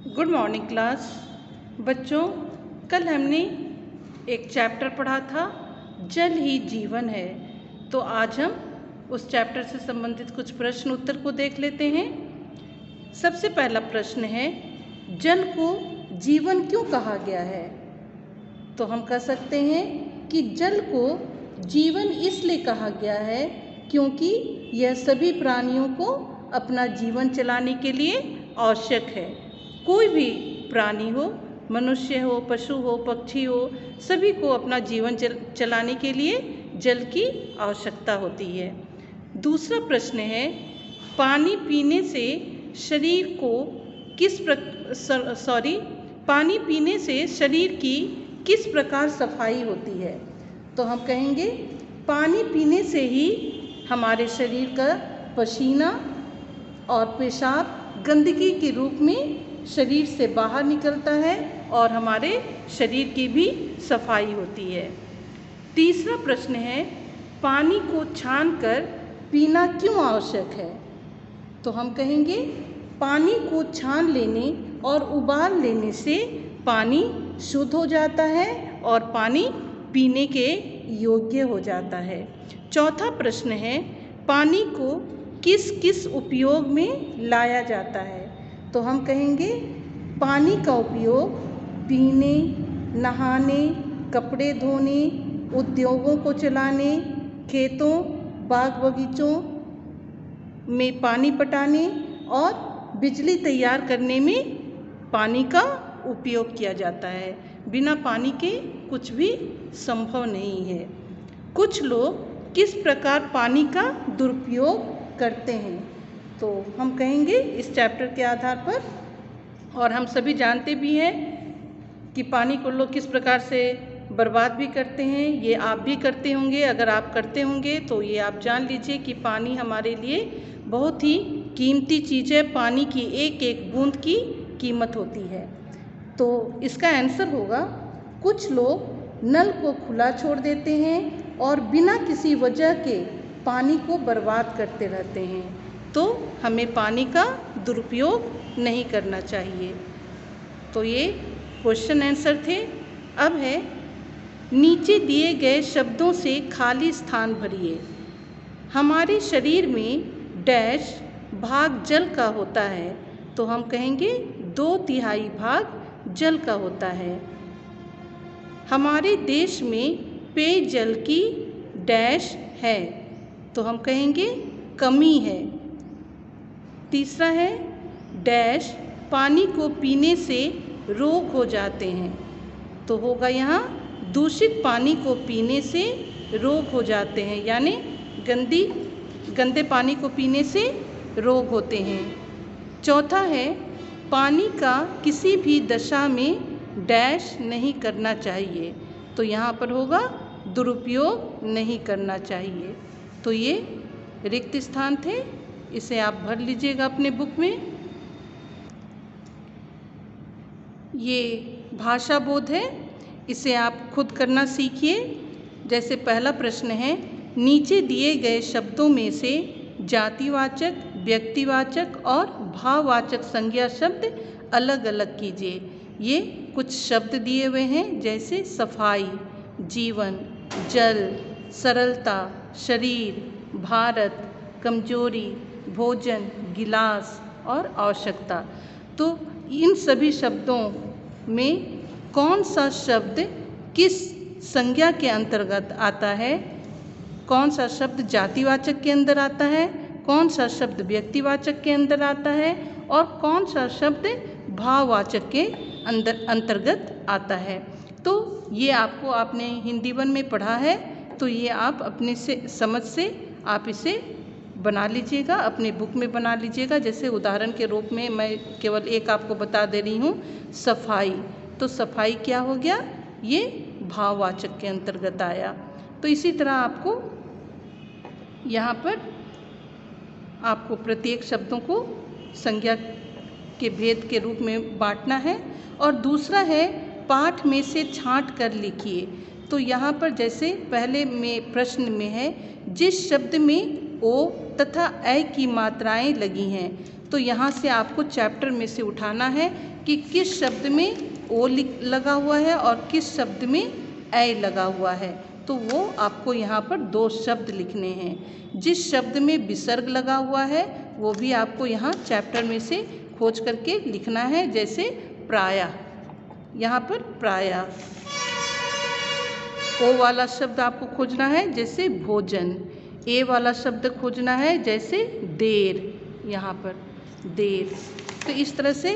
Good morning class. बच्चों, कल हमने एक चैप्टर पढ़ा था जल ही जीवन है। तो आज हम उस चैप्टर से संबंधित कुछ प्रश्न उत्तर को देख लेते हैं। सबसे पहला प्रश्न है, जल को जीवन क्यों कहा गया है? तो हम कह सकते हैं कि जल को जीवन इसलिए कहा गया है क्योंकि यह सभी प्राणियों को अपना जीवन चलाने के लिए आवश्यक है। कोई भी प्राणी हो, मनुष्य हो, पशु हो, पक्षी हो, सभी को अपना जीवन चलाने के लिए जल की आवश्यकता होती है। दूसरा प्रश्न है, पानी पीने से शरीर को पानी पीने से शरीर की किस प्रकार सफाई होती है? तो हम कहेंगे पानी पीने से ही हमारे शरीर का पसीना और पेशाब गंदगी के रूप में शरीर से बाहर निकलता है और हमारे शरीर की भी सफाई होती है। तीसरा प्रश्न है, पानी को छानकर पीना क्यों आवश्यक है? तो हम कहेंगे पानी को छान लेने और उबाल लेने से पानी शुद्ध हो जाता है और पानी पीने के योग्य हो जाता है। चौथा प्रश्न है, पानी को किस किस उपयोग में लाया जाता है? तो हम कहेंगे पानी का उपयोग पीने, नहाने, कपड़े धोने, उद्योगों को चलाने, खेतों, बाग बगीचों में पानी पटाने और बिजली तैयार करने में पानी का उपयोग किया जाता है। बिना पानी के कुछ भी संभव नहीं है। कुछ लोग किस प्रकार पानी का दुरुपयोग करते हैं? तो हम कहेंगे इस चैप्टर के आधार पर, और हम सभी जानते भी हैं कि पानी को लोग किस प्रकार से बर्बाद भी करते हैं। ये आप भी करते होंगे। अगर आप करते होंगे तो ये आप जान लीजिए कि पानी हमारे लिए बहुत ही कीमती चीज़ है। पानी की एक एक बूंद की कीमत होती है। तो इसका आंसर होगा, कुछ लोग नल को खुला छोड़ देते हैं और बिना किसी वजह के पानी को बर्बाद करते रहते हैं। तो हमें पानी का दुरुपयोग नहीं करना चाहिए। तो ये क्वेश्चन आंसर थे। अब है, नीचे दिए गए शब्दों से खाली स्थान भरिए। हमारे शरीर में डैश भाग जल का होता है। तो हम कहेंगे 2/3 भाग जल का होता है। हमारे देश में पेयजल की डैश है। तो हम कहेंगे कमी है। तीसरा है, डैश पानी को पीने से रोग हो जाते हैं। तो होगा यहाँ दूषित पानी को पीने से रोग हो जाते हैं, यानी गंदे पानी को पीने से रोग होते हैं। चौथा है, पानी का किसी भी दशा में डैश नहीं करना चाहिए। तो यहाँ पर होगा दुरुपयोग नहीं करना चाहिए। तो ये रिक्त स्थान थे, इसे आप भर लीजिएगा अपने बुक में। ये भाषा बोध है, इसे आप खुद करना सीखिए। जैसे पहला प्रश्न है, नीचे दिए गए शब्दों में से जातिवाचक, व्यक्तिवाचक और भाववाचक संज्ञा शब्द अलग अलग कीजिए। ये कुछ शब्द दिए हुए हैं, जैसे सफाई, जीवन, जल, सरलता, शरीर, भारत, कमजोरी, भोजन, गिलास और आवश्यकता। तो इन सभी शब्दों में कौन सा शब्द किस संज्ञा के अंतर्गत आता है? कौन सा शब्द जातिवाचक के अंदर आता है? कौन सा शब्द व्यक्तिवाचक के अंदर आता है? और कौन सा शब्द भाववाचक के अंतर्गत आता है? तो ये आपने हिंदी 1 में पढ़ा है। तो ये आप अपने से समझ से आप इसे बना लीजिएगा, अपने बुक में बना लीजिएगा। जैसे उदाहरण के रूप में मैं केवल एक आपको बता दे रही हूँ, सफाई। तो सफाई क्या हो गया? ये भाववाचक के अंतर्गत आया। तो इसी तरह आपको यहाँ पर आपको प्रत्येक शब्दों को संज्ञा के भेद के रूप में बांटना है। और दूसरा है, पाठ में से छांट कर लिखिए। तो यहाँ पर जैसे पहले में प्रश्न में है, जिस शब्द में ओ तथा ऐ की मात्राएं लगी हैं, तो यहाँ से आपको चैप्टर में से उठाना है कि किस शब्द में ओ लगा हुआ है और किस शब्द में ऐ लगा हुआ है। तो वो आपको यहाँ पर 2 शब्द लिखने हैं। जिस शब्द में विसर्ग लगा हुआ है वो भी आपको यहाँ चैप्टर में से खोज करके लिखना है। जैसे प्रायः, यहाँ पर प्रायः। ओ वाला शब्द आपको खोजना है, जैसे भोजन। ए वाला शब्द खोजना है, जैसे देर, यहाँ पर देर। तो इस तरह से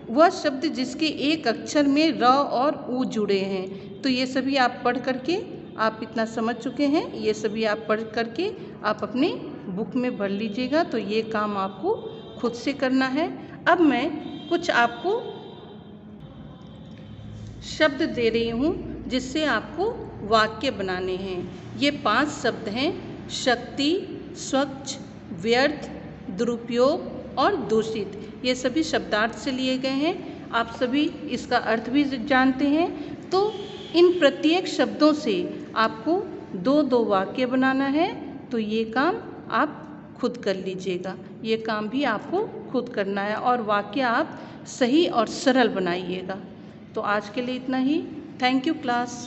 वह शब्द जिसके एक अक्षर में र और उ जुड़े हैं। तो ये सभी आप पढ़ करके आप इतना समझ चुके हैं, ये सभी आप पढ़ करके आप अपने बुक में भर लीजिएगा। तो ये काम आपको खुद से करना है। अब मैं कुछ आपको शब्द दे रही हूँ जिससे आपको वाक्य बनाने हैं। ये 5 शब्द हैं: शक्ति, स्वच्छ, व्यर्थ, दुरुपयोग और दूषित। ये सभी शब्दार्थ से लिए गए हैं। आप सभी इसका अर्थ भी जानते हैं। तो इन प्रत्येक शब्दों से आपको 2-2 वाक्य बनाना है। तो ये काम आप खुद कर लीजिएगा। ये काम भी आपको खुद करना है और वाक्य आप सही और सरल बनाइएगा। तो आज के लिए इतना ही। Thank you class.